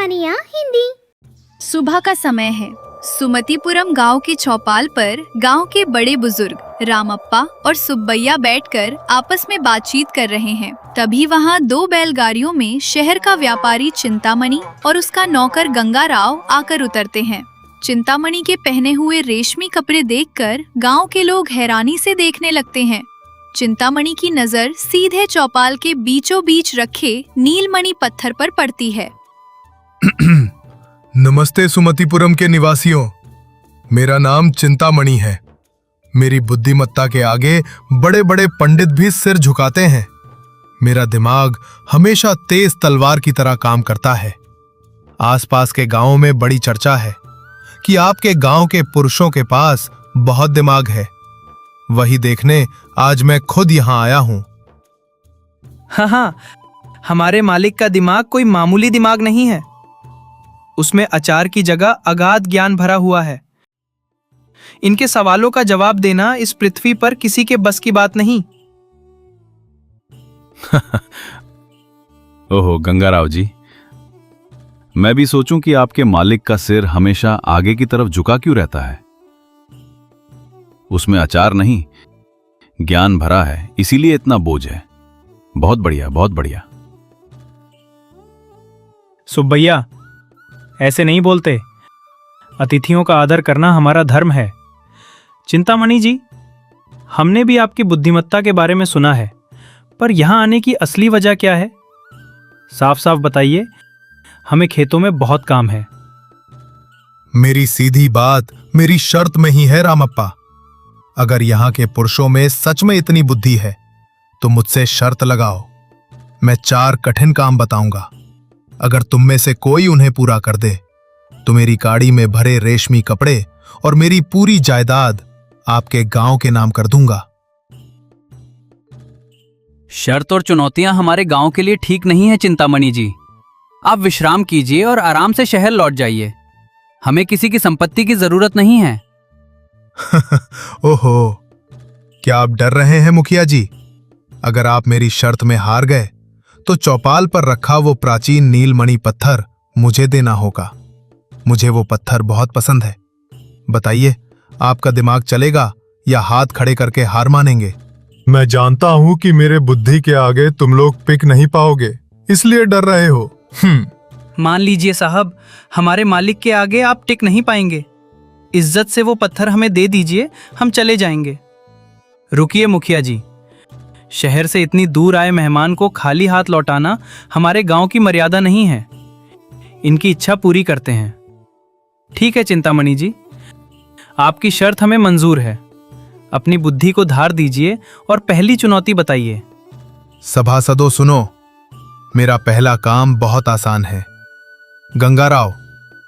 कहानियाँ हिंदी। सुबह का समय है। सुमतिपुरम गांव की चौपाल पर गांव के बड़े बुजुर्ग रामप्पा और सुब्बैया बैठकर आपस में बातचीत कर रहे हैं। तभी वहां दो बैलगाड़ियों में शहर का व्यापारी चिंतामणि और उसका नौकर गंगाराव आकर उतरते हैं। चिंतामणि के पहने हुए रेशमी कपड़े देखकर गांव के लोग हैरानी से देखने लगते हैं। चिंतामणि की नजर सीधे चौपाल के बीचों बीच रखे नीलमणि पत्थर पर पड़ती है। नमस्ते सुमतिपुरम के निवासियों, मेरा नाम चिंतामणि है। मेरी बुद्धिमत्ता के आगे बड़े बड़े पंडित भी सिर झुकाते हैं। मेरा दिमाग हमेशा तेज तलवार की तरह काम करता है। आसपास के गांवों में बड़ी चर्चा है कि आपके गांव के पुरुषों के पास बहुत दिमाग है। वही देखने आज मैं खुद यहां आया हूं। हाँ, हमारे मालिक का दिमाग कोई मामूली दिमाग नहीं है। उसमें अचार की जगह अगाध ज्ञान भरा हुआ है। इनके सवालों का जवाब देना इस पृथ्वी पर किसी के बस की बात नहीं। ओहो गंगाराव जी, मैं भी सोचूं कि आपके मालिक का सिर हमेशा आगे की तरफ झुका क्यों रहता है। उसमें अचार नहीं, ज्ञान भरा है, इसीलिए इतना बोझ है। बहुत बढ़िया, बहुत बढ़िया। सुब्बैया, ऐसे नहीं बोलते। अतिथियों का आदर करना हमारा धर्म है। चिंतामणि जी, हमने भी आपकी बुद्धिमत्ता के बारे में सुना है, पर यहां आने की असली वजह क्या है? साफ साफ बताइए, हमें खेतों में बहुत काम है। मेरी सीधी बात मेरी शर्त में ही है रामप्पा। अगर यहाँ के पुरुषों में सच में इतनी बुद्धि है तो मुझसे शर्त लगाओ। मैं 4 कठिन काम बताऊंगा। अगर तुम में से कोई उन्हें पूरा कर दे तो मेरी गाड़ी में भरे रेशमी कपड़े और मेरी पूरी जायदाद आपके गांव के नाम कर दूंगा। शर्त और चुनौतियां हमारे गांव के लिए ठीक नहीं है चिंतामणि जी। आप विश्राम कीजिए और आराम से शहर लौट जाइए। हमें किसी की संपत्ति की जरूरत नहीं है। ओहो, क्या आप डर रहे हैं मुखिया जी? अगर आप मेरी शर्त में हार गए तो चौपाल पर रखा वो प्राचीन नीलमणि पत्थर मुझे देना होगा। मुझे वो पत्थर बहुत पसंद है। बताइए, आपका दिमाग चलेगा या हाथ खड़े करके हार मानेंगे? मैं जानता हूं कि मेरे बुद्धि के आगे तुम लोग टिक नहीं पाओगे, इसलिए डर रहे हो। मान लीजिए साहब, हमारे मालिक के आगे आप टिक नहीं पाएंगे। इज्जत से वो पत्थर हमें दे दीजिए, हम चले जाएंगे। रुकिए मुखिया जी, शहर से इतनी दूर आए मेहमान को खाली हाथ लौटाना हमारे गांव की मर्यादा नहीं है। इनकी इच्छा पूरी करते हैं। ठीक है चिंतामणि जी, आपकी शर्त हमें मंजूर है। अपनी बुद्धि को धार दीजिए और पहली चुनौती बताइए। सभासदों सुनो, मेरा पहला काम बहुत आसान है। गंगाराव,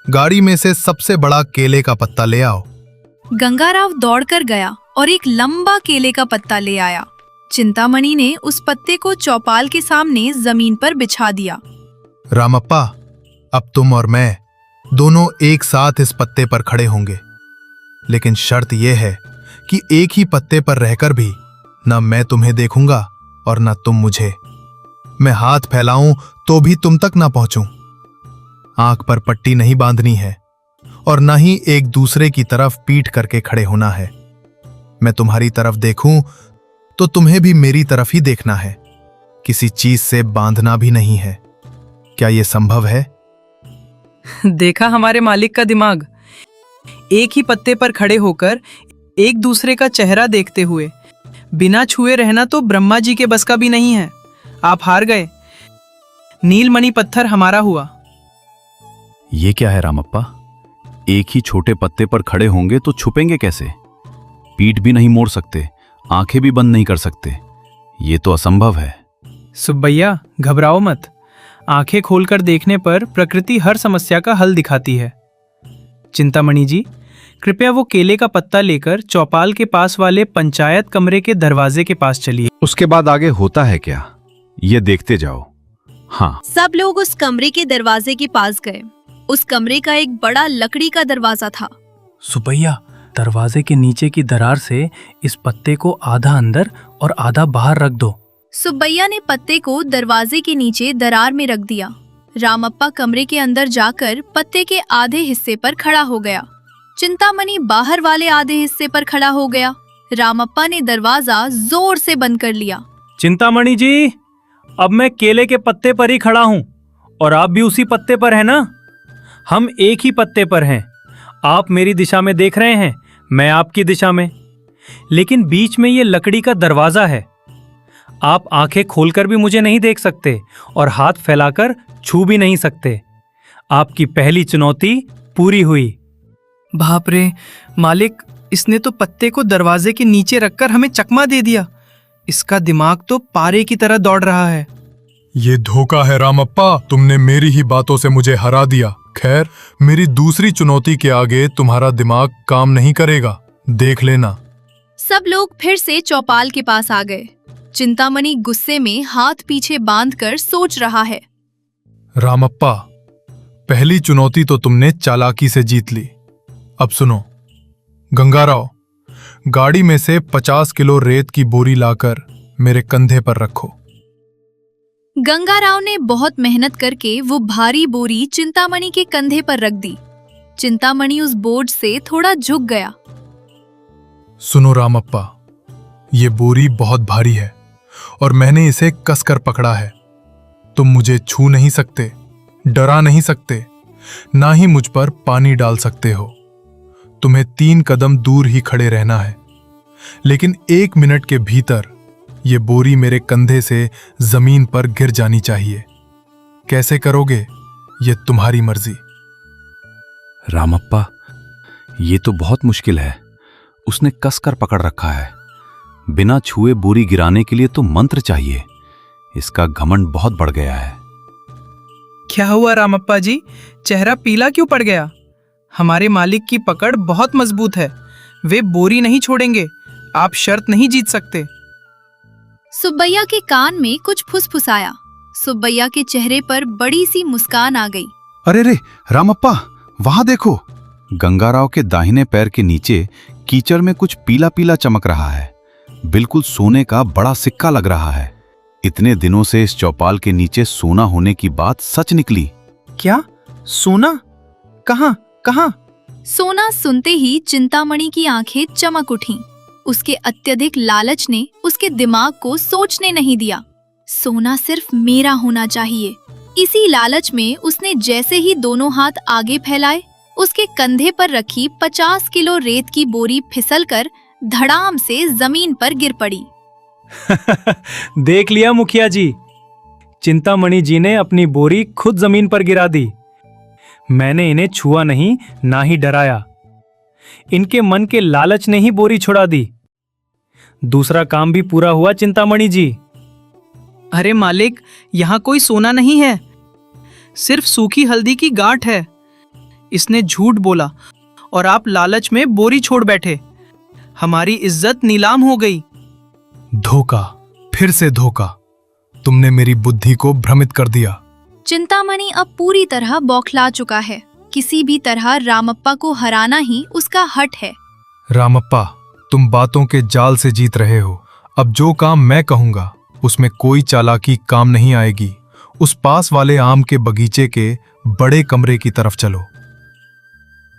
गाड़ी में से सबसे बड़ा केले का पत्ता ले आओ। गंगाराव दौड़कर गया और एक लंबा केले का पत्ता ले आया। चिंतामणि ने उस पत्ते को चौपाल के सामने जमीन पर बिछा दिया। रामप्पा, अब तुम और मैं दोनों एक साथ इस पत्ते पर खड़े होंगे, लेकिन शर्त यह है कि एक ही पत्ते पर रहकर भी न मैं तुम्हें देखूंगा और न तुम मुझे। मैं हाथ फैलाऊं तो भी तुम तक ना पहुंचूं। आंख पर पट्टी नहीं बांधनी है और न ही एक दूसरे की तरफ पीठ करके खड़े होना है। मैं तुम्हारी तरफ देखूं तो तुम्हें भी मेरी तरफ ही देखना है। किसी चीज से बांधना भी नहीं है। क्या यह संभव है? देखा हमारे मालिक का दिमाग। एक ही पत्ते पर खड़े होकर एक दूसरे का चेहरा देखते हुए बिना छुए रहना तो ब्रह्मा जी के बस का भी नहीं है। आप हार गए। नीलमणि पत्थर हमारा हुआ। ये क्या है रामप्पा? एक ही छोटे पत्ते पर खड़े होंगे तो छुपेंगे कैसे? पीठ भी नहीं मोड़ सकते, आंखें भी बंद नहीं कर सकते। ये तो असंभव है। सुब्बैया, घबराओ मत। आंखें खोलकर देखने पर प्रकृति हर समस्या का हल दिखाती है। चिंतामणि जी, कृपया वो केले का पत्ता लेकर चौपाल के पास वाले पंचायत कमरे के दरवाजे के पास चलिए। उसके बाद आगे होता है क्या, ये देखते जाओ। हाँ। सब लोग उस कमरे के दरवाजे के पास गए। उस कमरे का एक बड़ा लकड़ी का दरवाजा था। सुब्बैया, दरवाजे के नीचे की दरार से इस पत्ते को आधा अंदर और आधा बाहर रख दो। सुब्बैया ने पत्ते को दरवाजे के नीचे दरार में रख दिया। रामप्पा कमरे के अंदर जाकर पत्ते के आधे हिस्से पर खड़ा हो गया। चिंतामणि बाहर वाले आधे हिस्से पर खड़ा हो गया। रामप्पा ने दरवाजा जोर से बंद कर लिया। चिंतामणि जी, अब मैं केले के पत्ते पर ही खड़ा हूं और आप भी उसी पत्ते पर हैं ना? हम एक ही पत्ते पर हैं। आप मेरी दिशा में देख रहे हैं, मैं आपकी दिशा में, लेकिन बीच में ये लकड़ी का दरवाजा है। आप आंखें खोलकर भी मुझे नहीं देख सकते और हाथ फैलाकर छू भी नहीं सकते। आपकी पहली चुनौती पूरी हुई। बाप रे मालिक, इसने तो पत्ते को दरवाजे के नीचे रखकर हमें चकमा दे दिया। इसका दिमाग तो पारे की तरह दौड़ रहा है। ये धोखा है रामप्पा, तुमने मेरी ही बातों से मुझे हरा दिया। खैर, मेरी दूसरी चुनौती के आगे तुम्हारा दिमाग काम नहीं करेगा, देख लेना। सब लोग फिर से चौपाल के पास आ गए। चिंतामणि गुस्से में हाथ पीछे बांधकर सोच रहा है। रामप्पा, पहली चुनौती तो तुमने चालाकी से जीत ली। अब सुनो, गंगाराव, गाड़ी में से 50 किलो रेत की बोरी लाकर मेरे कंधे पर रखो। गंगाराव ने बहुत मेहनत करके वो भारी बोरी चिंतामणि के कंधे पर रख दी। चिंतामणि उस बोझ से थोड़ा झुक गया। सुनो रामप्पा, ये बोरी बहुत भारी है और मैंने इसे कसकर पकड़ा है। तुम मुझे छू नहीं सकते, डरा नहीं सकते, ना ही मुझ पर पानी डाल सकते हो। तुम्हें 3 कदम दूर ही खड़े रहना है, लेकिन 1 मिनट के भीतर ये बोरी मेरे कंधे से जमीन पर गिर जानी चाहिए। कैसे करोगे, ये तुम्हारी मर्जी। रामप्पा, ये तो बहुत मुश्किल है। उसने कसकर पकड़ रखा है। बिना छुए बोरी गिराने के लिए तो मंत्र चाहिए। इसका घमंड बहुत बढ़ गया है। क्या हुआ रामप्पा जी, चेहरा पीला क्यों पड़ गया? हमारे मालिक की पकड़ बहुत मजबूत है, वे बोरी नहीं छोड़ेंगे। आप शर्त नहीं जीत सकते। सुब्बैया के कान में कुछ फुसफुसाया। सुब्बैया के चेहरे पर बड़ी सी मुस्कान आ गई। अरे रे रामप्पा, वहां देखो। गंगाराव के दाहिने पैर के नीचे कीचड़ में कुछ पीला पीला चमक रहा है। बिल्कुल सोने का बड़ा सिक्का लग रहा है। इतने दिनों से इस चौपाल के नीचे सोना होने की बात सच निकली। क्या? सोना? कहाँ कहाँ? सोना सुनते ही चिंतामणि की आंखें चमक उठीं। उसके अत्यधिक लालच ने उसके दिमाग को सोचने नहीं दिया। सोना सिर्फ मेरा होना चाहिए। इसी लालच में उसने जैसे ही दोनों हाथ आगे फैलाए, उसके कंधे पर रखी 50 किलो रेत की बोरी फिसलकर धड़ाम से जमीन पर गिर पड़ी। देख लिया मुखिया जी, चिंतामणि जी ने अपनी बोरी खुद जमीन पर गिरा दी। मैंने इन्हें छुआ नहीं, ना ही डराया। इनके मन के लालच ने ही बोरी छुड़ा दी। दूसरा काम भी पूरा हुआ चिंतामणि जी। अरे मालिक, यहाँ कोई सोना नहीं है, सिर्फ सूखी हल्दी की गांठ है। इसने झूठ बोला और आप लालच में बोरी छोड़ बैठे। हमारी इज्जत नीलाम हो गई। धोखा, फिर से धोखा। तुमने मेरी बुद्धि को भ्रमित कर दिया। चिंतामणि अब पूरी तरह बौखला चुका है। किसी भी तरह रामप्पा को हराना ही उसका हट है। रामप्पा, तुम बातों के जाल से जीत रहे हो। अब जो काम मैं कहूंगा उसमें कोई चालाकी काम नहीं आएगी। उस पास वाले आम के बगीचे के बड़े कमरे की तरफ चलो।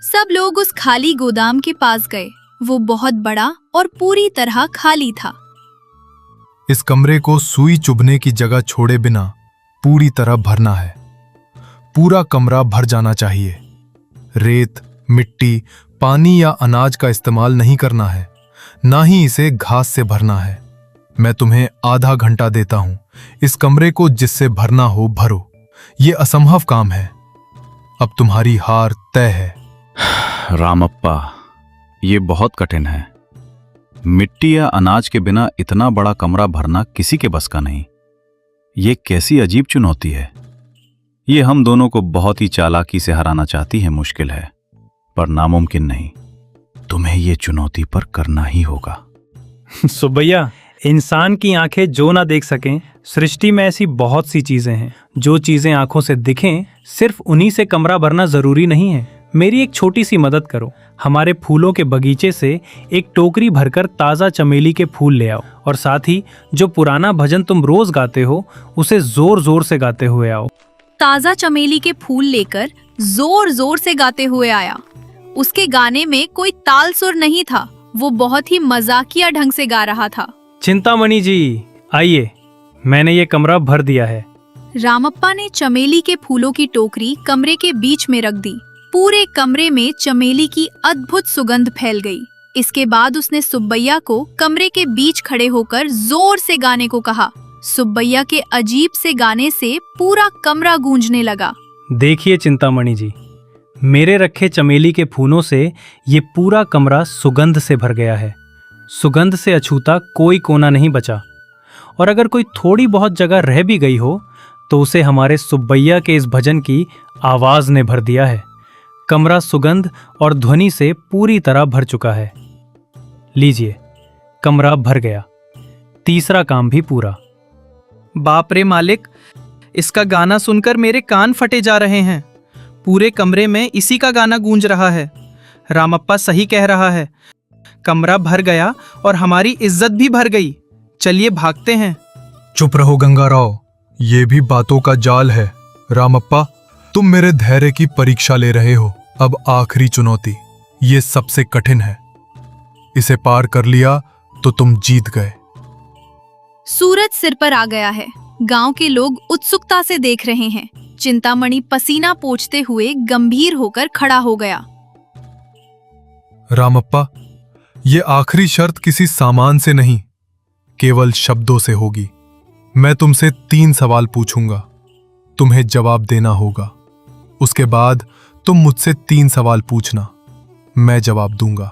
सब लोग उस खाली गोदाम के पास गए। वो बहुत बड़ा और पूरी तरह खाली था। इस कमरे को सुई चुभने की जगह छोड़े बिना पूरी तरह भरना है। पूरा कमरा भर जाना चाहिए। रेत, मिट्टी, पानी या अनाज का इस्तेमाल नहीं करना है, ना ही इसे घास से भरना है। मैं तुम्हें आधा घंटा देता हूं। इस कमरे को जिससे भरना हो भरो। ये असंभव काम है। अब तुम्हारी हार तय है। रामप्पा, ये बहुत कठिन है। मिट्टी या अनाज के बिना इतना बड़ा कमरा भरना किसी के बस का नहीं। ये कैसी अजीब चुनौती है। ये हम दोनों को बहुत ही चालाकी से हराना चाहती है। मुश्किल है पर नामुमकिन नहीं। तुम्हें ये चुनौती पर करना ही होगा। सुब्बैया, इंसान की आंखें जो ना देख सकें, सृष्टि में ऐसी बहुत सी चीजें हैं। जो चीजें आंखों से दिखें, सिर्फ उन्हीं से कमरा भरना जरूरी नहीं है। मेरी एक छोटी सी मदद करो। हमारे फूलों के बगीचे से एक टोकरी भरकर ताज़ा चमेली के फूल ले आओ और साथ ही जो पुराना भजन तुम रोज गाते हो उसे जोर जोर से गाते हुए आओ। ताजा चमेली के फूल लेकर जोर जोर से गाते हुए आया। उसके गाने में कोई ताल सुर नहीं था, वो बहुत ही मजाकिया ढंग से गा रहा था। चिंतामणि जी आइए, मैंने ये कमरा भर दिया है। रामप्पा ने चमेली के फूलों की टोकरी कमरे के बीच में रख दी। पूरे कमरे में चमेली की अद्भुत सुगंध फैल गई। इसके बाद उसने सुब्बैया को कमरे के बीच खड़े होकर जोर से गाने को कहा। सुब्बैया के अजीब से गाने से पूरा कमरा गूंजने लगा। देखिए चिंतामणि जी, मेरे रखे चमेली के फूलों से ये पूरा कमरा सुगंध से भर गया है। सुगंध से अछूता कोई कोना नहीं बचा, और अगर कोई थोड़ी बहुत जगह रह भी गई हो तो उसे हमारे सुब्बैया के इस भजन की आवाज ने भर दिया है। कमरा सुगंध और ध्वनि से पूरी तरह भर चुका है। लीजिए, कमरा भर गया, तीसरा काम भी पूरा। बाप रे मालिक, इसका गाना सुनकर मेरे कान फटे जा रहे हैं। पूरे कमरे में इसी का गाना गूंज रहा है। रामप्पा सही कह रहा है, कमरा भर गया और हमारी इज्जत भी भर गई। चलिए भागते हैं। चुप रहो गंगाराव, ये भी बातों का जाल है। रामप्पा, तुम मेरे धैर्य की परीक्षा ले रहे हो। अब आखिरी चुनौती, ये सबसे कठिन है। इसे पार कर लिया तो तुम जीत गए। सूरज सिर पर आ गया है। गांव के लोग उत्सुकता से देख रहे हैं। चिंतामणि पसीना पोंछते हुए गंभीर होकर खड़ा हो गया। रामप्पा, ये आखिरी शर्त किसी सामान से नहीं, केवल शब्दों से होगी। मैं तुमसे 3 सवाल पूछूंगा, तुम्हें जवाब देना होगा। उसके बाद तुम मुझसे 3 सवाल पूछना, मैं जवाब दूंगा।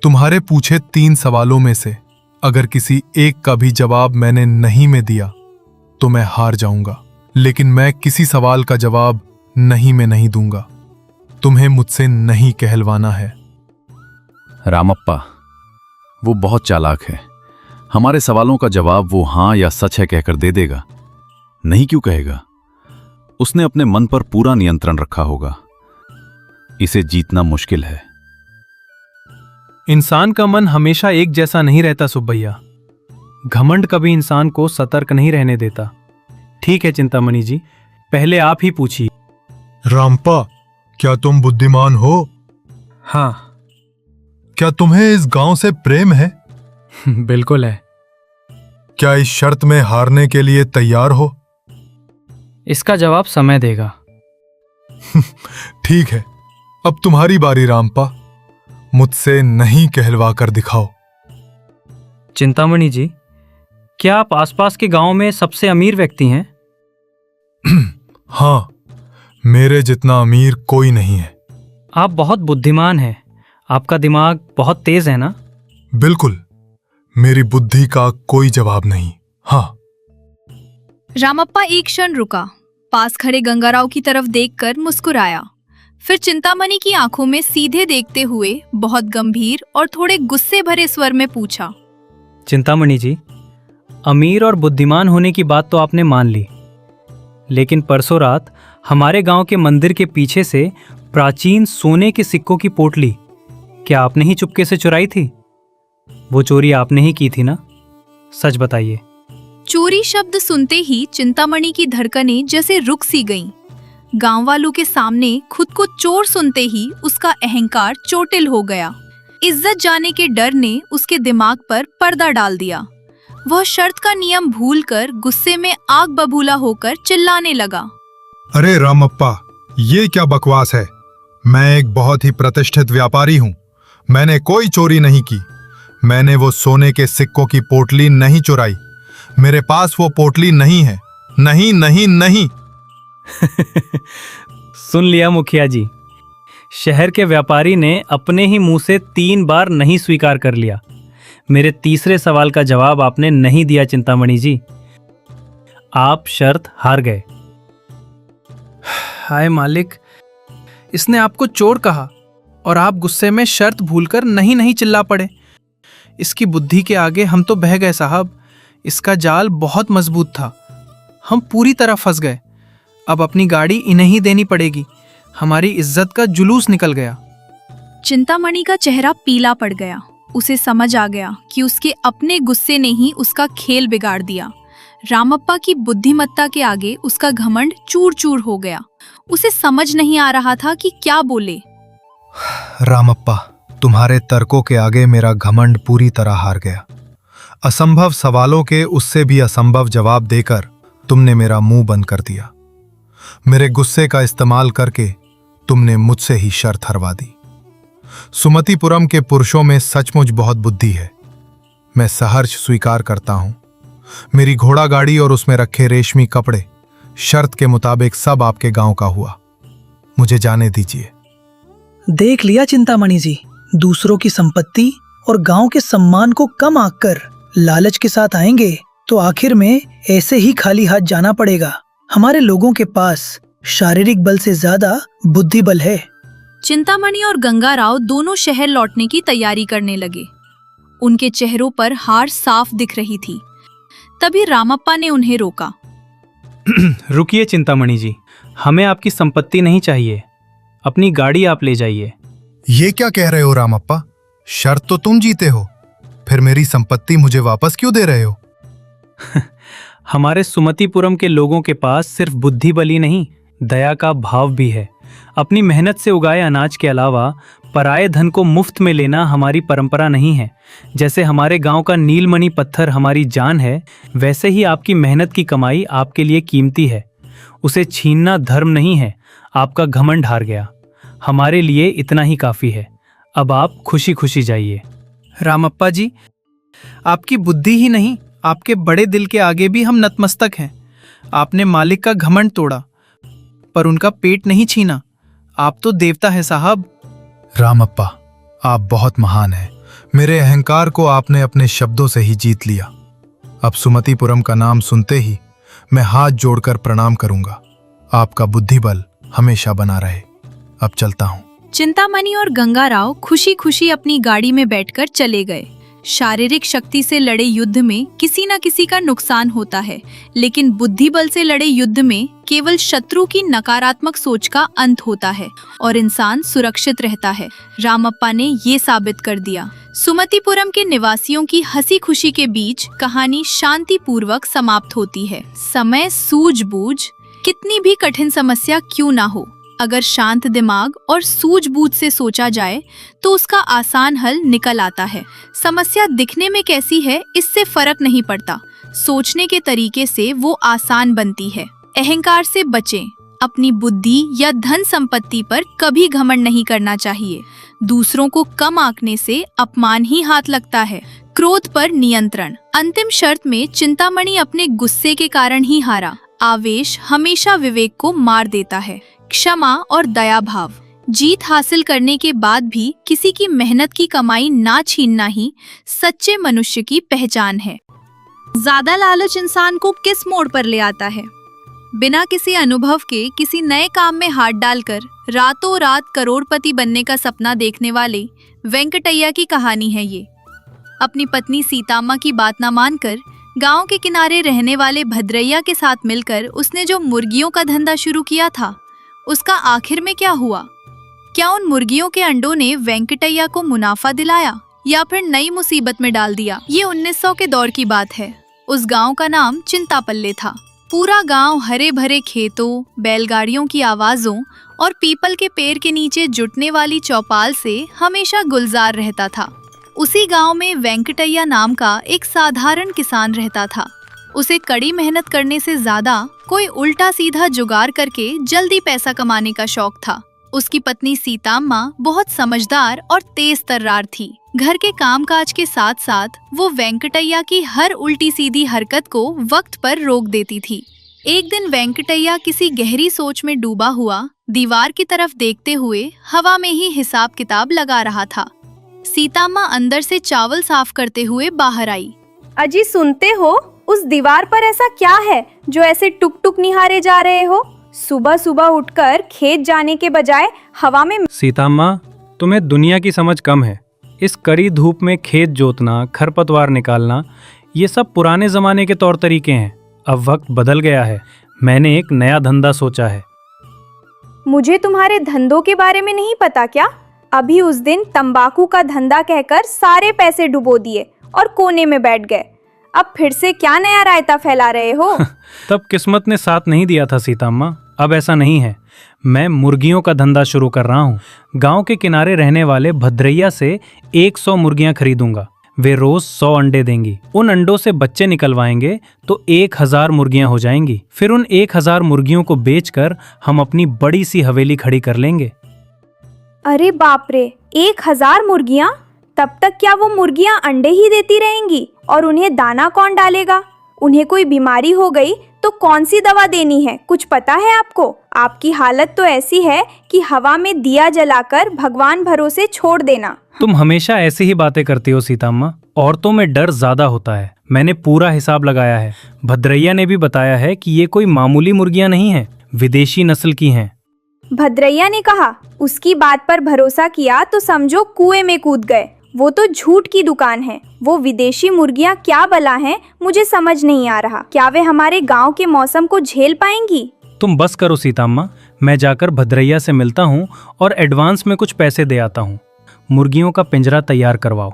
तुम्हारे पूछे 3 सवालों में से अगर किसी एक का भी जवाब मैंने नहीं में दिया तो मैं हार जाऊंगा, लेकिन मैं किसी सवाल का जवाब नहीं में नहीं दूंगा। तुम्हें मुझसे नहीं कहलवाना है। रामप्पा, वो बहुत चालाक है। हमारे सवालों का जवाब वो हाँ या सच है कहकर दे देगा। नहीं क्यों कहेगा? उसने अपने मन पर पूरा नियंत्रण रखा होगा। इसे जीतना मुश्किल है। इंसान का मन हमेशा एक जैसा नहीं रहता सुब्बैया। घमंड कभी इंसान को सतर्क नहीं रहने देता। ठीक है चिंतामणि जी, पहले आप ही पूछिए। रामप्पा, क्या तुम बुद्धिमान हो? हाँ। क्या तुम्हें इस गांव से प्रेम है? बिल्कुल है। क्या इस शर्त में हारने के लिए तैयार हो? इसका जवाब समय देगा। ठीक है, अब तुम्हारी बारी रामप्पा। मुझसे नहीं कहलवा कर दिखाओ। चिंतामणि जी, क्या आप आसपास के गांव में सबसे अमीर व्यक्ति हैं? हाँ, मेरे जितना अमीर कोई नहीं है। आप बहुत बुद्धिमान हैं। आपका दिमाग बहुत तेज है ना? बिल्कुल, मेरी बुद्धि का कोई जवाब नहीं। हाँ। रामप्पा एक क्षण रुका, पास खड़े गंगाराव की तरफ देखकर मुस्कुराया। फिर चिंतामणि की आंखों में सीधे देखते हुए बहुत गंभीर और थोड़े गुस्से भरे स्वर में पूछा। चिंतामणि जी, अमीर और बुद्धिमान होने की बात तो आपने मान ली, लेकिन परसों रात हमारे गांव के मंदिर के पीछे से प्राचीन सोने के सिक्कों की पोटली क्या आपने ही चुपके से चुराई थी? वो चोरी आपने ही की थी ना? सच बताइए। चोरी शब्द सुनते ही चिंतामणि की धड़कनें जैसे रुक सी गईं। गांव वालों के सामने खुद को चोर सुनते ही उसका अहंकार चोटिल हो गया। इज्जत जाने के डर ने उसके दिमाग पर पर्दा डाल दिया। वह शर्त का नियम भूलकर गुस्से में आग बबूला होकर चिल्लाने लगा। अरे रामप्पा, ये क्या बकवास है? मैं एक बहुत ही प्रतिष्ठित व्यापारी हूँ। मैंने कोई चोरी नहीं की। मैंने वो सोने के सिक्कों की पोटली नहीं चुराई। मेरे पास वो पोटली नहीं है। नहीं नहीं नहीं। सुन लिया मुखिया जी, शहर के व्यापारी ने अपने ही मुंह से 3 बार नहीं स्वीकार कर लिया। मेरे तीसरे सवाल का जवाब आपने नहीं दिया चिंतामणि जी। आप शर्त हार गए। हाय मालिक, इसने आपको चोर कहा और आप गुस्से में शर्त भूलकर नहीं नहीं चिल्ला पड़े। इसकी बुद्धि के आगे हम तो बह गए साहब। इसका जाल बहुत मजबूत था, हम पूरी तरह फंस गए। अब अपनी गाड़ी इन्हें ही देनी पड़ेगी। हमारी इज्जत का जुलूस निकल गया। चिंतामणि का चेहरा पीला पड़ गया। उसे समझ आ गया कि उसके अपने गुस्से ने ही उसका खेल बिगाड़ दिया। रामप्पा की बुद्धिमत्ता के आगे उसका घमंड चूर चूर हो गया। उसे समझ नहीं आ रहा था कि क्या बोले। रामप्पा, तुम्हारे तर्कों के आगे मेरा घमंड पूरी तरह हार गया। असंभव सवालों के उससे भी असंभव जवाब देकर तुमने मेरा मुंह बंद कर दिया। मेरे गुस्से का इस्तेमाल करके तुमने मुझसे ही शर्त हरवा दी। सुमतिपुरम के पुरुषों में सचमुच बहुत बुद्धि है, मैं सहर्ष स्वीकार करता हूं। मेरी घोड़ा गाड़ी और उसमें रखे रेशमी कपड़े शर्त के मुताबिक सब आपके गांव का हुआ। मुझे जाने दीजिए। देख लिया चिंतामणि जी, दूसरों की संपत्ति और गांव के सम्मान को कम आंककर लालच के साथ आएंगे तो आखिर में ऐसे ही खाली हाथ जाना पड़ेगा। हमारे लोगों के पास शारीरिक बल से ज्यादा बुद्धि बल है। चिंतामणि और गंगाराव दोनों शहर लौटने की तैयारी करने लगे। उनके चेहरों पर हार साफ दिख रही थी। तभी रामप्पा ने उन्हें रोका। रुकिए चिंतामणि जी, हमें आपकी संपत्ति नहीं चाहिए, अपनी गाड़ी आप ले जाइए। ये क्या कह रहे हो रामप्पा? शर्त तो तुम जीते हो, फिर मेरी संपत्ति मुझे वापस क्यों दे रहे हो? हमारे सुमतिपुरम के लोगों के पास सिर्फ बुद्धि बल ही नहीं, दया का भाव भी है। अपनी मेहनत से उगाए अनाज के अलावा पराये धन को मुफ्त में लेना हमारी परंपरा नहीं है। जैसे हमारे गांव का नीलमणि पत्थर हमारी जान है, वैसे ही आपकी मेहनत की कमाई आपके लिए कीमती है। उसे छीनना धर्म नहीं है। आपका घमंड हार गया, हमारे लिए इतना ही काफी है। अब आप खुशी खुशी जाइए। रामप्पा जी, आपकी बुद्धि ही नहीं, आपके बड़े दिल के आगे भी हम नतमस्तक हैं। आपने मालिक का घमंड तोड़ा, पर उनका पेट नहीं छीना। आप तो देवता हैं साहब। रामप्पा, आप बहुत महान हैं। मेरे अहंकार को आपने अपने शब्दों से ही जीत लिया। अब सुमतिपुरम का नाम सुनते ही मैं हाथ जोड़कर प्रणाम करूंगा। आपका बुद्धि बल हमेशा बना रहे। अब चलता हूं। चिंतामणि और गंगाराव खुशी खुशी अपनी गाड़ी में बैठकर चले गए। शारीरिक शक्ति से लड़े युद्ध में किसी न किसी का नुकसान होता है, लेकिन बुद्धि बल से लड़े युद्ध में केवल शत्रु की नकारात्मक सोच का अंत होता है और इंसान सुरक्षित रहता है। रामप्पा ने ये साबित कर दिया। सुमतिपुरम के निवासियों की हंसी खुशी के बीच कहानी शांतिपूर्वक समाप्त होती है। समय सूझबूझ कितनी भी कठिन समस्या क्यों ना हो, अगर शांत दिमाग और सूझबूझ से सोचा जाए तो उसका आसान हल निकल आता है। समस्या दिखने में कैसी है इससे फर्क नहीं पड़ता, सोचने के तरीके से वो आसान बनती है। अहंकार से बचें। अपनी बुद्धि या धन संपत्ति पर कभी घमंड नहीं करना चाहिए। दूसरों को कम आंकने से अपमान ही हाथ लगता है। क्रोध पर नियंत्रण। अंतिम शर्त में चिंतामणि अपने गुस्से के कारण ही हारा। आवेश हमेशा विवेक को मार देता है। क्षमा और दया भाव। जीत हासिल करने के बाद भी किसी की मेहनत की कमाई ना छीनना ही सच्चे मनुष्य की पहचान है। ज्यादा लालच इंसान को किस मोड़ पर ले आता है? बिना किसी अनुभव के किसी नए काम में हाथ डालकर रातों रात करोड़पति बनने का सपना देखने वाले वेंकटैया की कहानी है ये। अपनी पत्नी सीताम्मा की बात न मानकर गांव के किनारे रहने वाले भद्रैया के साथ मिलकर उसने जो मुर्गियों का धंधा शुरू किया था, उसका आखिर में क्या हुआ? क्या उन मुर्गियों के अंडों ने वेंकटैया को मुनाफा दिलाया या फिर नई मुसीबत में डाल दिया? ये 1900 के दौर की बात है। उस गांव का नाम चिंतापल्ले था। पूरा गांव हरे भरे खेतों, बैलगाड़ियों की आवाजों और पीपल के पेड़ के नीचे जुटने वाली चौपाल से हमेशा गुलजार रहता था। उसी गांव में वेंकटैया नाम का एक साधारण किसान रहता था। उसे कड़ी मेहनत करने से ज्यादा कोई उल्टा सीधा जुगाड़ करके जल्दी पैसा कमाने का शौक था। उसकी पत्नी सीताम्मा बहुत समझदार और तेज तर्रार थी। घर के कामकाज के साथ साथ वो वेंकटैया की हर उल्टी सीधी हरकत को वक्त पर रोक देती थी। एक दिन वेंकटैया किसी गहरी सोच में डूबा हुआ दीवार की तरफ देखते हुए हवा में ही हिसाब किताब लगा रहा था। सीताम्मा अंदर से चावल साफ करते हुए बाहर आई। अजी सुनते हो, उस दीवार पर ऐसा क्या है जो ऐसे टुक टुक निहारे जा रहे हो? सुबह सुबह उठकर खेत जाने के बजाय हवा में। सीताम्मा, तुम्हें दुनिया की समझ कम है। इस कड़ी धूप में खेत जोतना, खरपतवार निकालना, ये सब पुराने जमाने के तौर तरीके हैं। अब वक्त बदल गया है। मैंने एक नया धंधा सोचा है। मुझे तुम्हारे धंधों के बारे में नहीं पता क्या? अभी उस दिन तंबाकू का धंधा कहकर सारे पैसे डुबो दिए और कोने में बैठ गए। अब फिर से क्या नया रायता फैला रहे हो? तब किस्मत ने साथ नहीं दिया था सीता अम्मा। अब ऐसा नहीं है। मैं मुर्गियों का धंधा शुरू कर रहा हूँ। गांव के किनारे रहने वाले भद्रैया से 100 मुर्गियां खरीदूंगा। वे रोज 100 अंडे देंगी। उन अंडों से बच्चे निकलवाएंगे तो 1000 मुर्गियां हो जाएंगी। फिर उन 1000 मुर्गियों को बेचकर हम अपनी बड़ी सी हवेली खड़ी कर लेंगे। अरे बाप रे, 1000 मुर्गियां? तब तक क्या वो मुर्गियां अंडे ही देती रहेंगी? और उन्हें दाना कौन डालेगा? उन्हें कोई बीमारी हो गई तो कौन सी दवा देनी है, कुछ पता है आपको? आपकी हालत तो ऐसी है कि हवा में दिया जलाकर भगवान भरोसे छोड़ देना। तुम हमेशा ऐसी ही बातें करती हो सीता अम्मा। औरतों में डर ज्यादा होता है। मैंने पूरा हिसाब लगाया है। भद्रैया ने भी बताया है कि ये कोई मामूली मुर्गियां नहीं हैं, विदेशी नस्ल की हैं। भद्रैया ने कहा? उसकी बात पर भरोसा किया तो समझो कुएं में कूद गए। वो तो झूठ की दुकान है। वो विदेशी मुर्गियां क्या बला हैं, मुझे समझ नहीं आ रहा। क्या वे हमारे गांव के मौसम को झेल पाएंगी? तुम बस करो सीता अम्मा। मैं जाकर भद्रैया से मिलता हूँ और एडवांस में कुछ पैसे दे आता हूँ। मुर्गियों का पिंजरा तैयार करवाओ।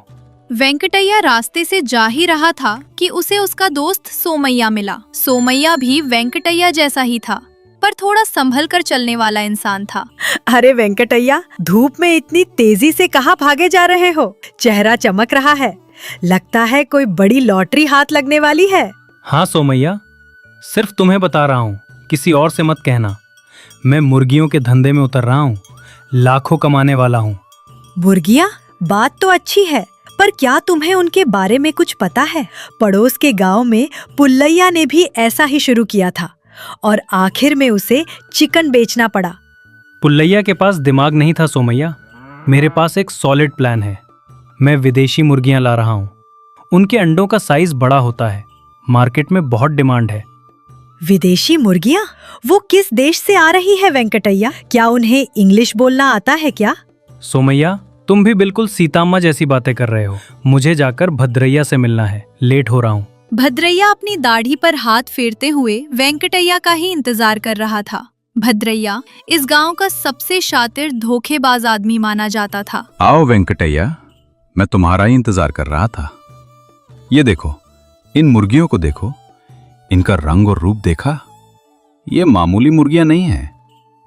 वेंकटैया रास्ते से जा ही रहा था कि उसे उसका दोस्त सोमैया मिला। सोमैया भी वेंकटैया जैसा ही था, पर थोड़ा संभल कर चलने वाला इंसान था। अरे वेंकटैया, धूप में इतनी तेजी से कहाँ भागे जा रहे हो? चेहरा चमक रहा है। लगता है कोई बड़ी लॉटरी हाथ लगने वाली है। हाँ सोमैया, सिर्फ तुम्हें बता रहा हूँ, किसी और से मत कहना। मैं मुर्गियों के धंधे में उतर रहा हूँ। लाखों कमाने वाला हूँ। मुर्गियाँ? बात तो अच्छी है, पर क्या तुम्हें उनके बारे में कुछ पता है? पड़ोस के गांव में पुल्लैया ने भी ऐसा ही शुरू किया था और आखिर में उसे चिकन बेचना पड़ा। पुल्लैया के पास दिमाग नहीं था सोमैया। मेरे पास एक सॉलिड प्लान है। मैं विदेशी मुर्गियां ला रहा हूँ। उनके अंडों का साइज बड़ा होता है। मार्केट में बहुत डिमांड है। विदेशी मुर्गियाँ? वो किस देश से आ रही है वेंकटैया? क्या उन्हें इंग्लिश बोलना आता है क्या? सोमैया, तुम भी बिल्कुल सीता अम्मा जैसी बातें कर रहे हो। मुझे जाकर भद्रैया से मिलना है। लेट हो रहा हूँ। भद्रैया अपनी दाढ़ी पर हाथ फेरते हुए वेंकटैया का ही इंतजार कर रहा था। भद्रैया इस गांव का सबसे शातिर धोखेबाज आदमी माना जाता था। आओ वेंकटैया, मैं तुम्हारा ही इंतजार कर रहा था। ये देखो, इन मुर्गियों को देखो। इनका रंग और रूप देखा? ये मामूली मुर्गियां नहीं हैं।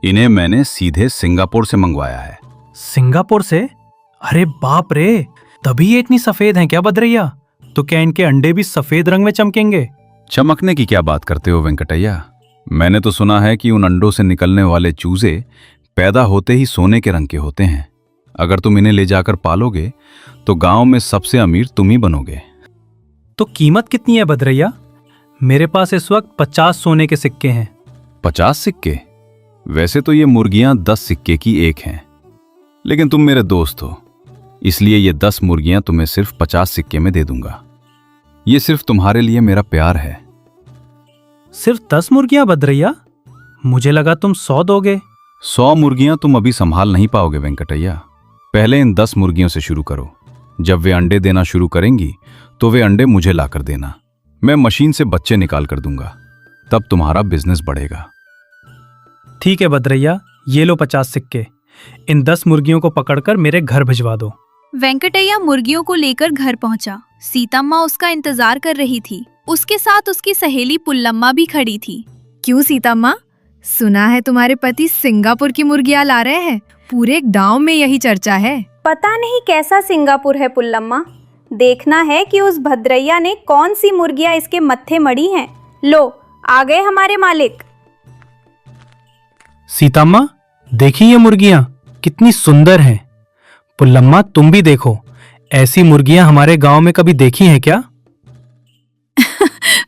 इन्हें मैंने सीधे सिंगापुर से मंगवाया है। सिंगापुर से? अरे बाप रे, तभी ये इतनी सफेद हैं क्या भद्रैया? तो क्या इनके अंडे भी सफेद रंग में चमकेंगे? चमकने की क्या बात करते हो वेंकटैया? मैंने तो सुना है कि उन अंडों से निकलने वाले चूजे पैदा होते ही सोने के रंग के होते हैं। अगर तुम इन्हें ले जाकर पालोगे तो गांव में सबसे अमीर तुम ही बनोगे। तो कीमत कितनी है भद्रैया? मेरे पास इस वक्त 50 सोने के सिक्के हैं। 50 सिक्के? वैसे तो ये मुर्गियां 10 सिक्के की एक हैं, लेकिन तुम मेरे दोस्त हो, इसलिए ये 10 मुर्गियां तुम्हें सिर्फ 50 सिक्के में दे दूंगा। ये सिर्फ तुम्हारे लिए मेरा प्यार है। सिर्फ 10 मुर्गियां भद्रैया? मुझे लगा तुम 100 दोगे। 100 मुर्गियां तुम अभी संभाल नहीं पाओगे वेंकटैया। पहले इन 10 मुर्गियों से शुरू करो। जब वे अंडे देना शुरू करेंगी तो वे अंडे मुझे लाकर देना। मैं मशीन से बच्चे निकाल कर दूंगा, तब तुम्हारा बिजनेस बढ़ेगा। ठीक है भद्रैया, ये लो 50 सिक्के। इन 10 मुर्गियों को पकड़कर मेरे घर भिजवा दो। वेंकटैया मुर्गियों को लेकर घर पहुंचा। सीतम्मा उसका इंतजार कर रही थी। उसके साथ उसकी सहेली पुल्लम्मा भी खड़ी थी। क्यों सीतम्मा, सुना है तुम्हारे पति सिंगापुर की मुर्गियां ला रहे हैं? पूरे गांव में यही चर्चा है। पता नहीं कैसा सिंगापुर है पुल्लम्मा। देखना है कि उस भद्रैया ने कौन सी मुर्गियां इसके मत्थे मड़ी हैं। लो, आ गए हमारे मालिक। सीतम्मा, देखी ये मुर्गियां कितनी सुंदर हैं। पुल्लम्मा, तुम भी देखो, ऐसी मुर्गियां हमारे गांव में कभी देखी हैं क्या?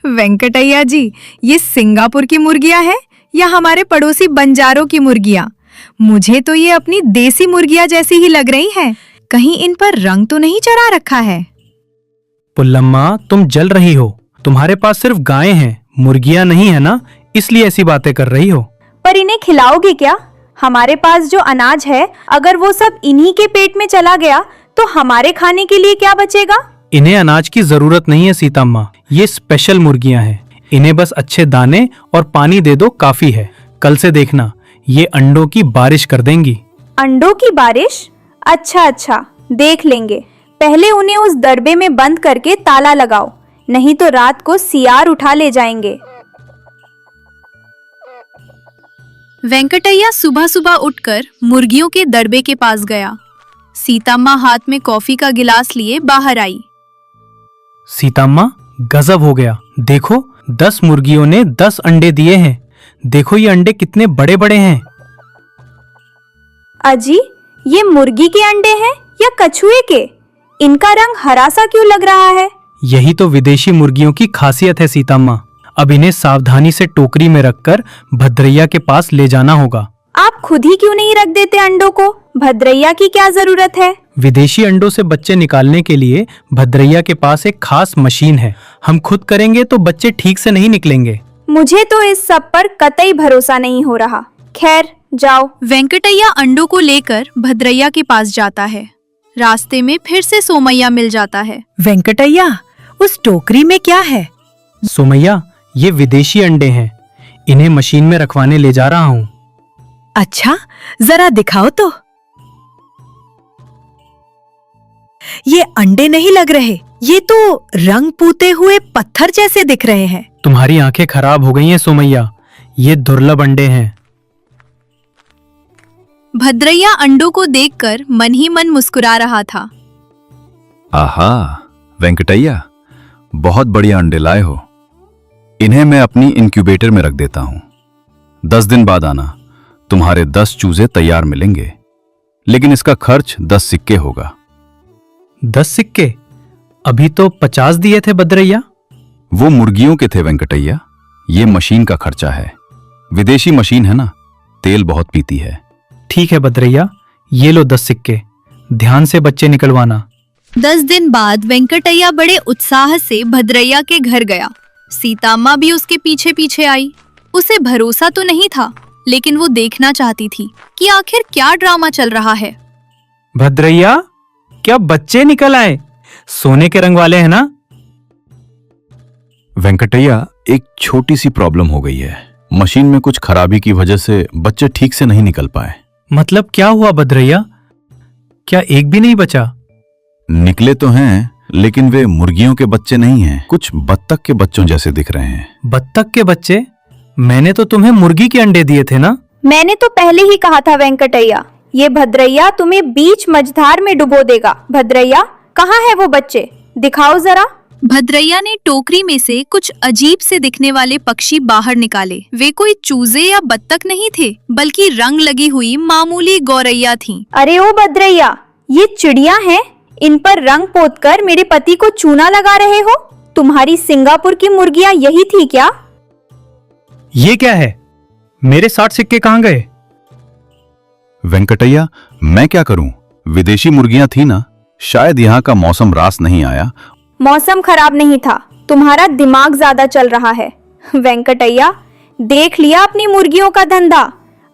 वेंकटैया जी, ये सिंगापुर की मुर्गियां हैं या हमारे पड़ोसी बंजारों की मुर्गियां? मुझे तो ये अपनी देसी मुर्गियां जैसी ही लग रही हैं। कहीं इन पर रंग तो नहीं चढ़ा रखा है? पुल्लम्मा, तुम जल रही हो। तुम्हारे पास सिर्फ गायें हैं, मुर्गियां नहीं है ना, इसलिए ऐसी बातें कर रही हो। पर इन्हें खिलाओगे क्या? हमारे पास जो अनाज है, अगर वो सब इन्हीं के पेट में चला गया तो हमारे खाने के लिए क्या बचेगा? इन्हें अनाज की जरूरत नहीं है सीतम्मा, ये स्पेशल मुर्गियां हैं। इन्हें बस अच्छे दाने और पानी दे दो, काफी है। कल से देखना, ये अंडों की बारिश कर देंगी। अंडों की बारिश? अच्छा अच्छा, देख लेंगे। पहले उन्हें उस दरबे में बंद करके ताला लगाओ। नहीं तो रात को सियार उठा ले जाएंगे। वेंकटैया सुबह सुबह उठकर मुर्गियों के दड़बे के पास गया। सीताम्मा हाथ में कॉफी का गिलास लिए बाहर आई। सीताम्मा, गजब हो गया। देखो, 10 मुर्गियों ने 10 अंडे दिए हैं। देखो ये अंडे कितने बड़े बड़े हैं। अजी, ये मुर्गी के अंडे हैं या कछुए के? इनका रंग हरा सा क्यों लग रहा है? यही तो विदेशी मुर्गियों की खासियत है सीताम्मा। अब इन्हें सावधानी से टोकरी में रखकर भद्रैया के पास ले जाना होगा। आप खुद ही क्यों नहीं रख देते अंडों को? भद्रैया की क्या जरूरत है? विदेशी अंडों से बच्चे निकालने के लिए भद्रैया के पास एक खास मशीन है। हम खुद करेंगे तो बच्चे ठीक से नहीं निकलेंगे। मुझे तो इस सब पर कतई भरोसा नहीं हो रहा। खैर, जाओ। वेंकटैया अंडों को लेकर भद्रैया के पास जाता है। रास्ते में फिर से सोमैया मिल जाता है। वेंकटैया, उस टोकरी में क्या है? सोमैया, ये विदेशी अंडे हैं। इन्हें मशीन में रखवाने ले जा रहा हूँ। अच्छा, जरा दिखाओ तो। ये अंडे नहीं लग रहे, ये तो रंग पूते हुए पत्थर जैसे दिख रहे हैं। तुम्हारी आंखें खराब हो गई हैं सोमैया, ये दुर्लभ अंडे हैं। भद्रैया अंडों को देखकर मन ही मन मुस्कुरा रहा था। आहा, वेंकटैया, बहुत बढ़िया अंडे लाए हो। इन्हें मैं अपनी इंक्यूबेटर में रख देता हूं। 10 दिन बाद आना, तुम्हारे 10 चूजे तैयार मिलेंगे। लेकिन इसका खर्च 10 सिक्के होगा। 10 सिक्के? अभी तो 50 दिए थे भद्रैया। वो मुर्गियों के थे वेंकटैया, ये मशीन का खर्चा है। विदेशी मशीन है ना, तेल बहुत पीती है। ठीक है भद्रैया, ये लो 10 सिक्के। ध्यान से बच्चे निकलवाना। 10 दिन बाद वेंकटैया बड़े उत्साह से भद्रैया के घर गया। सीताम्मा भी उसके पीछे पीछे आई। उसे भरोसा तो नहीं था, लेकिन वो देखना चाहती थी कि आखिर क्या ड्रामा चल रहा है। भद्रैया, क्या बच्चे निकल आए? सोने के रंग वाले हैं ना? वेंकटैया, एक छोटी सी प्रॉब्लम हो गई है। मशीन में कुछ खराबी की वजह से बच्चे ठीक से नहीं निकल पाए। मतलब क्या हुआ भद्रैया? क्या एक भी नहीं बचा? निकले तो हैं, लेकिन वे मुर्गियों के बच्चे नहीं हैं। कुछ बत्तख के बच्चों जैसे दिख रहे हैं। बत्तख के बच्चे? मैंने तो तुम्हें मुर्गी के अंडे दिए थे ना? मैंने तो पहले ही कहा था वेंकटैया, ये भद्रैया तुम्हें बीच मझधार में डुबो देगा। भद्रैया, कहाँ है वो बच्चे? दिखाओ जरा। भद्रैया ने टोकरी में से कुछ अजीब से दिखने वाले पक्षी बाहर निकाले। वे कोई चूजे या बत्तख नहीं थे, बल्कि रंग लगी हुई मामूली गौरैया थीं। अरे ओ भद्रैया, ये चिड़िया हैं। इन पर रंग पोतकर मेरे पति को चूना लगा रहे हो। तुम्हारी सिंगापुर की मुर्गियां यही थी क्या? ये क्या है? मेरे 60 सिक्के कहाँ गए? वेंकटैया, मैं क्या करूं? विदेशी मुर्गियां थी ना, शायद यहाँ का मौसम रास नहीं आया। मौसम खराब नहीं था, तुम्हारा दिमाग ज्यादा चल रहा है। वेंकटैया, देख लिया अपनी मुर्गियों का धंधा।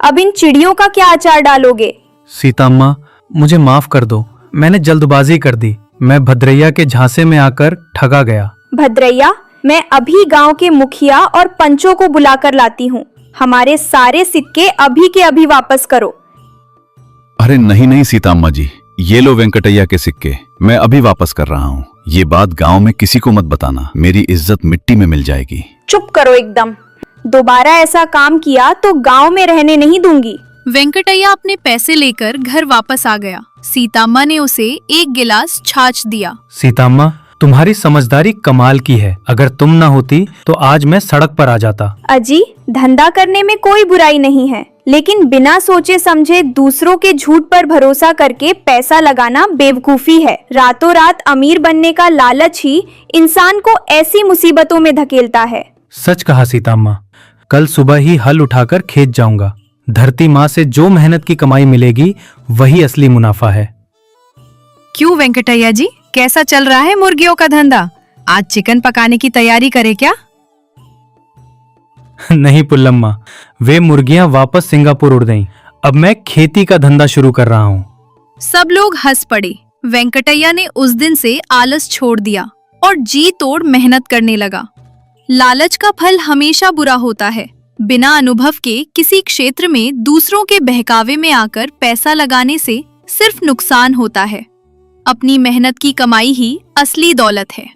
अब इन चिड़ियों का क्या अचार डालोगे? सीताम्मा, मुझे माफ कर दो। मैंने जल्दबाजी कर दी। मैं भद्रैया के झांसे में आकर ठगा गया। भद्रैया, मैं अभी गांव के मुखिया और पंचों को बुलाकर लाती हूँ। हमारे सारे सिक्के अभी के अभी वापस करो। अरे नहीं नहीं सीताम्मा जी, ये लो वेंकटैया के सिक्के, मैं अभी वापस कर रहा हूँ। ये बात गांव में किसी को मत बताना, मेरी इज्जत मिट्टी में मिल जाएगी। चुप करो एकदम। दोबारा ऐसा काम किया तो गांव में रहने नहीं दूंगी। वेंकटैया अपने पैसे लेकर घर वापस आ गया। सीताम्मा ने उसे एक गिलास छाछ दिया। सीताम्मा, तुम्हारी समझदारी कमाल की है। अगर तुम ना होती तो आज मैं सड़क पर आ जाता। अजी, धंधा करने में कोई बुराई नहीं है, लेकिन बिना सोचे समझे दूसरों के झूठ पर भरोसा करके पैसा लगाना बेवकूफी है। रातों रात अमीर बनने का लालच ही इंसान को ऐसी मुसीबतों में धकेलता है। सच कहा सीताम्मा। कल सुबह ही हल उठाकर खेत जाऊंगा। धरती माँ से जो मेहनत की कमाई मिलेगी वही असली मुनाफा है। क्यों वेंकटैया जी, कैसा चल रहा है मुर्गियों का धंधा? आज चिकन पकाने की तैयारी करें क्या? नहीं पुल्लम्मा, वे मुर्गियां वापस सिंगापुर उड़ गईं। अब मैं खेती का धंधा शुरू कर रहा हूँ। सब लोग हंस पड़े। वेंकटैया ने उस दिन से आलस छोड़ दिया और जी तोड़ मेहनत करने लगा। लालच का फल हमेशा बुरा होता है। बिना अनुभव के किसी क्षेत्र में दूसरों के बहकावे में आकर पैसा लगाने से सिर्फ नुकसान होता है। अपनी मेहनत की कमाई ही असली दौलत है।